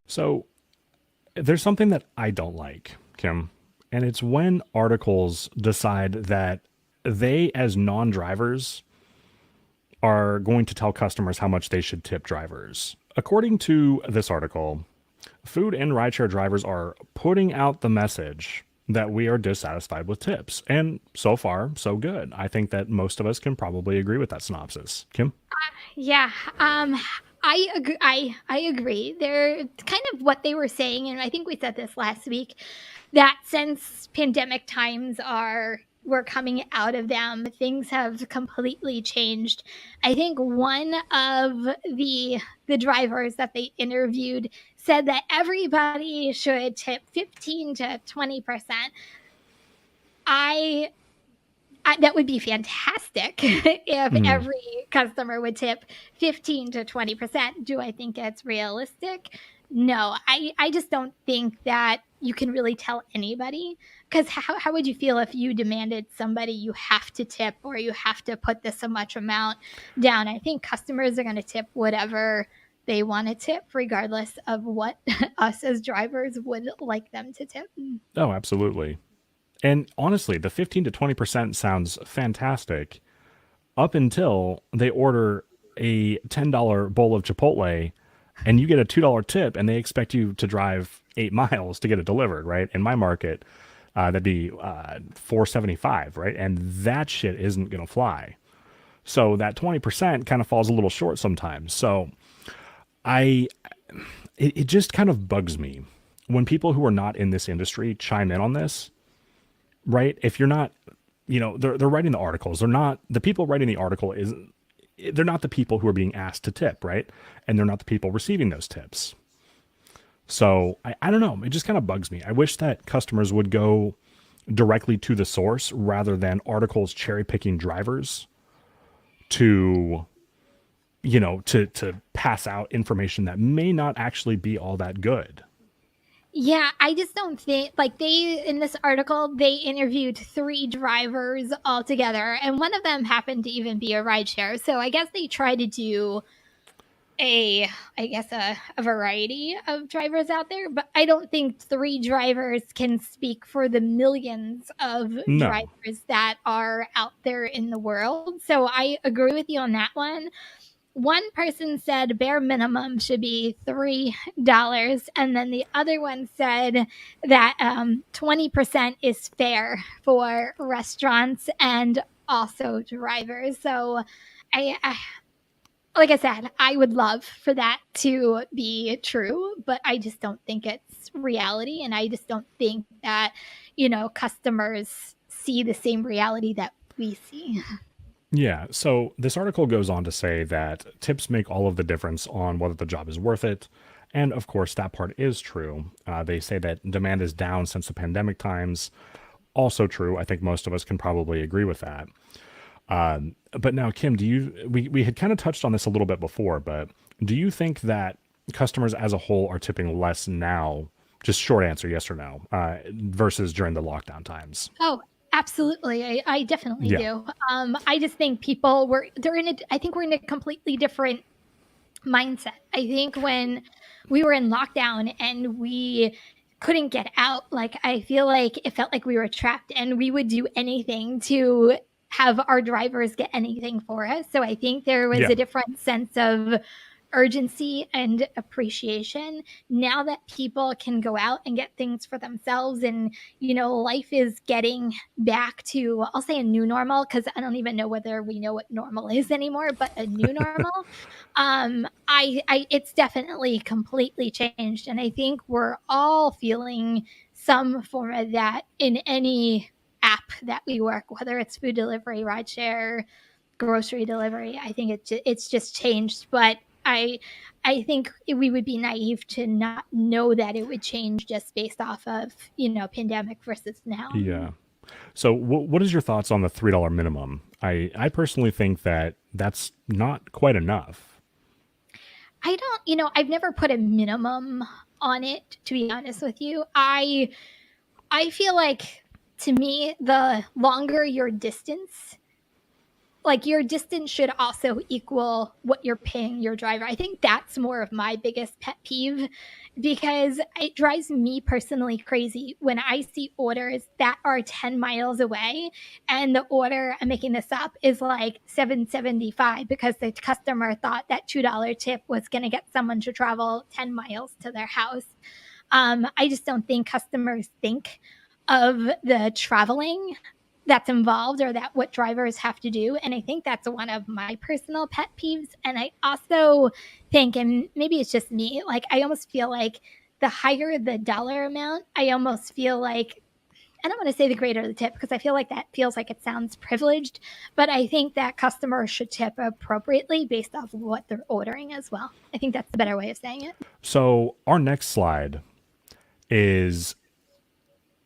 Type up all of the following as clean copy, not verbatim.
So there's something that I don't like, Kim, and it's when articles decide that they, as non drivers, are going to tell customers how much they should tip drivers. According to this article, food and rideshare drivers are putting out the message that we are dissatisfied with tips. And so far, so good. I think that most of us can probably agree with that synopsis. Kim? Yeah, I agree. I agree. They're kind of what they were saying, and I think we said this last week, that since pandemic times are we're coming out of them, things have completely changed. I think one of the drivers that they interviewed said that everybody should tip 15 to 20%. I that would be fantastic if Mm, every customer would tip 15 to 20%. Do I think it's realistic? No, I just don't think that you can really tell anybody, because how would you feel if you demanded somebody you have to tip or you have to put this so much amount down? I think customers are going to tip whatever they want to tip, regardless of what us as drivers would like them to tip. oh, absolutely. And honestly, the 15 to 20% sounds fantastic up until they order a $10 bowl of Chipotle and you get a $2 tip and they expect you to drive 8 miles to get it delivered, right? In my market, that'd be 475, right? And that shit isn't going to fly. So that 20% kind of falls a little short sometimes. So I, it just kind of bugs me when people who are not in this industry chime in on this, right? If you're not, they're writing the articles. They're not the people writing the article is they're not the people who are being asked to tip, right? And they're not the people receiving those tips. So I don't know. It just kind of bugs me. I wish that customers would go directly to the source rather than articles cherry picking drivers to to pass out information that may not actually be all that good. Yeah, I just don't think, like, they in this article they interviewed three drivers altogether, and one of them happened to even be a rideshare. So I guess they try to do a I guess a variety of drivers out there, but I don't think three drivers can speak for the millions of No. drivers that are out there in the world. So I agree with you on that one. One person said bare minimum should be $3, and then the other one said that 20% is fair for restaurants and also drivers. So I like I said, I would love for that to be true, but I just don't think it's reality, and I just don't think that customers see the same reality that we see. Yeah. So this article goes on to say that tips make all of the difference on whether the job is worth it. And of course, that part is true. They say that demand is down since the pandemic times. Also true. I think most of us can probably agree with that. But now, Kim, we had kind of touched on this a little bit before, but do you think that customers as a whole are tipping less now? Just short answer, yes or no, versus during the lockdown times. Oh, absolutely. I definitely Yeah. do. I just think people they're in I think we're in a completely different mindset. I think when we were in lockdown and we couldn't get out, like, I feel like it felt like we were trapped, and we would do anything to have our drivers get anything for us. So I think there was Yeah. a different sense of urgency and appreciation now that people can go out and get things for themselves, and life is getting back to, I'll say, a new normal, because I don't even know whether we know what normal is anymore, but a new normal. I It's definitely completely changed, and I think we're all feeling some form of that in any app that we work, whether it's food delivery, rideshare, grocery delivery. I think it's just changed, but I I think we would be naive to not know that it would change just based off of pandemic versus now. Yeah. So, what is your thoughts on the $3 minimum? I personally think that that's not quite enough. I don't, I've never put a minimum on it, to be honest with you. I feel like, to me, the longer your distance, like your distance should also equal what you're paying your driver. I think that's more of my biggest pet peeve, because it drives me personally crazy when I see orders that are 10 miles away and the order, I'm making this up, is like $7.75 because the customer thought that $2 tip was going to get someone to travel 10 miles to their house. I just don't think customers think of the traveling that's involved, or that what drivers have to do. And I think that's one of my personal pet peeves. And I also think, and maybe it's just me, like I almost feel like the higher the dollar amount, I almost feel like, I don't want to say the greater the tip because I feel like that feels like it sounds privileged, but I think that customers should tip appropriately based off of what they're ordering as well. I think that's the better way of saying it. So our next slide is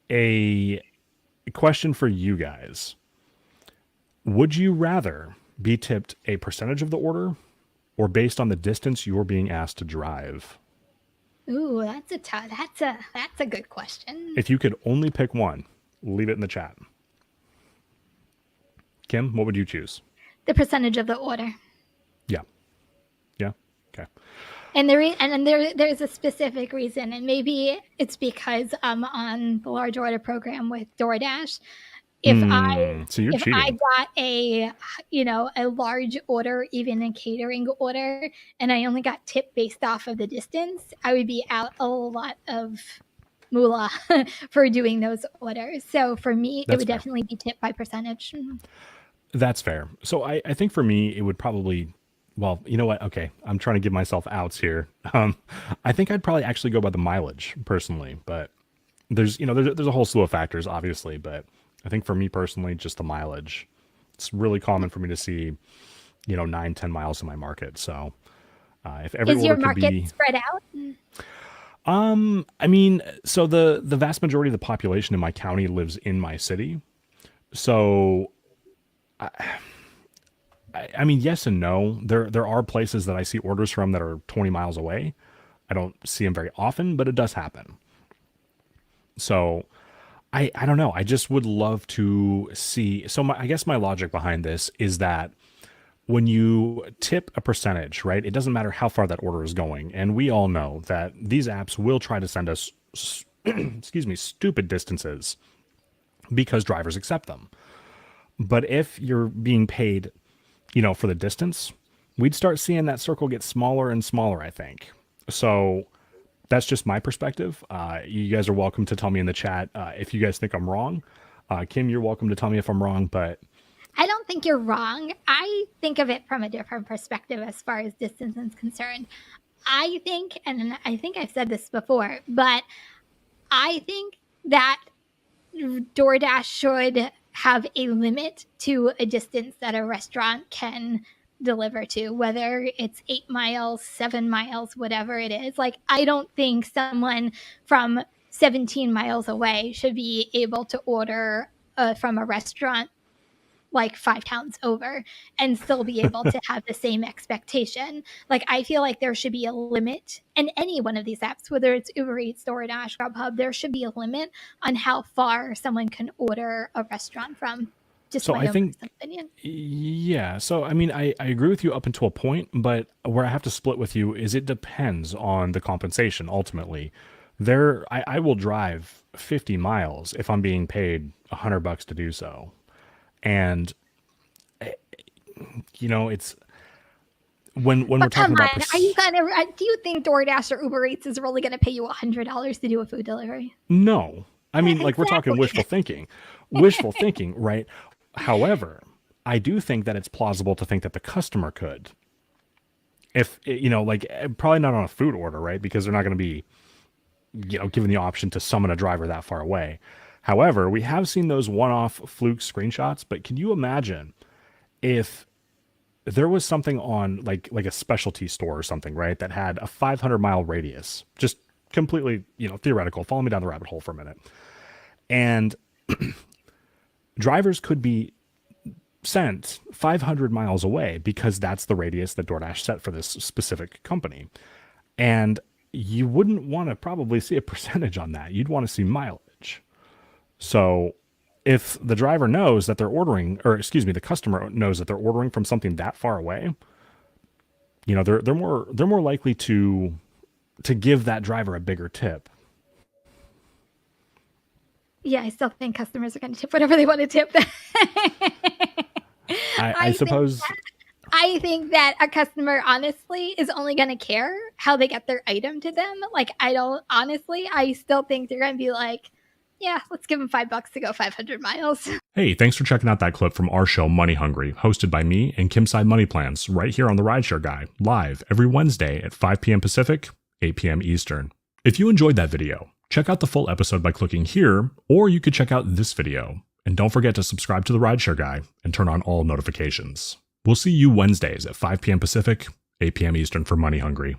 a question for you guys. Would you rather be tipped a percentage of the order or based on the distance you're being asked to drive? Ooh, that's a good question. If you could only pick one, leave it in the chat. Kim, what would you choose? The percentage of the order. Yeah. Yeah. Okay. And there's a specific reason, and maybe it's because I'm on the large order program with DoorDash. So you're cheating. I got a large order, even a catering order, and I only got tipped based off of the distance, I would be out a lot of moolah for doing those orders. So for me, it would definitely be tipped by percentage. That's fair. So I think for me, it would probably, well, you know what? Okay, I'm trying to give myself outs here. I think I'd probably actually go by the mileage personally, but there's a whole slew of factors, obviously, but I think for me personally, just the mileage. It's really common for me to see, 9-10 miles in my market. So if every Is your order could market be spread out? I mean, so the vast majority of the population in my county lives in my city. So I mean, yes and no. There are places that I see orders from that are 20 miles away. I don't see them very often, but it does happen. So I don't know. I just would love to see. So I guess my logic behind this is that when you tip a percentage, right, it doesn't matter how far that order is going. And we all know that these apps will try to send us, stupid distances because drivers accept them. But if you're being paid, for the distance, we'd start seeing that circle get smaller and smaller, I think. So that's just my perspective. You guys are welcome to tell me in the chat if you guys think I'm wrong. Kim, you're welcome to tell me if I'm wrong, but I don't think you're wrong. I think of it from a different perspective as far as distance is concerned. I think, and I think I've said this before, but I think that DoorDash should have a limit to a distance that a restaurant can deliver to, whether it's 8 miles, 7 miles, whatever it is. Like, I don't think someone from 17 miles away should be able to order from a restaurant like 5 towns over and still be able to have the same expectation. Like, I feel like there should be a limit in any one of these apps, whether it's Uber Eats, DoorDash, Grubhub, there should be a limit on how far someone can order a restaurant from. Just so my I own think, opinion. yeah. So, I mean, I agree with you up until a point, but where I have to split with you is it depends on the compensation. Ultimately, I will drive 50 miles if I'm being paid $100 to do so. And it's when we're talking about are you do you think DoorDash or Uber Eats is really gonna pay you $100 to do a food delivery? No. I mean, like, Exactly. we're talking wishful thinking, right? However, I do think that it's plausible to think that the customer could, if probably not on a food order, right? Because they're not going to be given the option to summon a driver that far away. However, we have seen those one-off fluke screenshots, but can you imagine if there was something on like a specialty store or something, right, that had a 500-mile radius, just completely, theoretical. Follow me down the rabbit hole for a minute. And drivers could be sent 500 miles away because that's the radius that DoorDash set for this specific company. And you wouldn't want to probably see a percentage on that. You'd want to see mileage. So if the driver knows that they're ordering, or excuse me, the customer knows that they're ordering from something that far away, they're more likely to give that driver a bigger tip. Yeah, I still think customers are going to tip whatever they want to tip. I suppose. I think that a customer honestly is only going to care how they get their item to them. Like, I still think they're going to be like, yeah, let's give them $5 to go 500 miles. Hey, thanks for checking out that clip from our show Money Hungry, hosted by me and Kimside Money Plans, right here on the RideShare Guy, live every Wednesday at 5 p.m. Pacific, 8 p.m. Eastern. If you enjoyed that video, check out the full episode by clicking here, or you could check out this video. And don't forget to subscribe to the RideShare Guy and turn on all notifications. We'll see you Wednesdays at 5 p.m. Pacific, 8 p.m. Eastern for Money Hungry.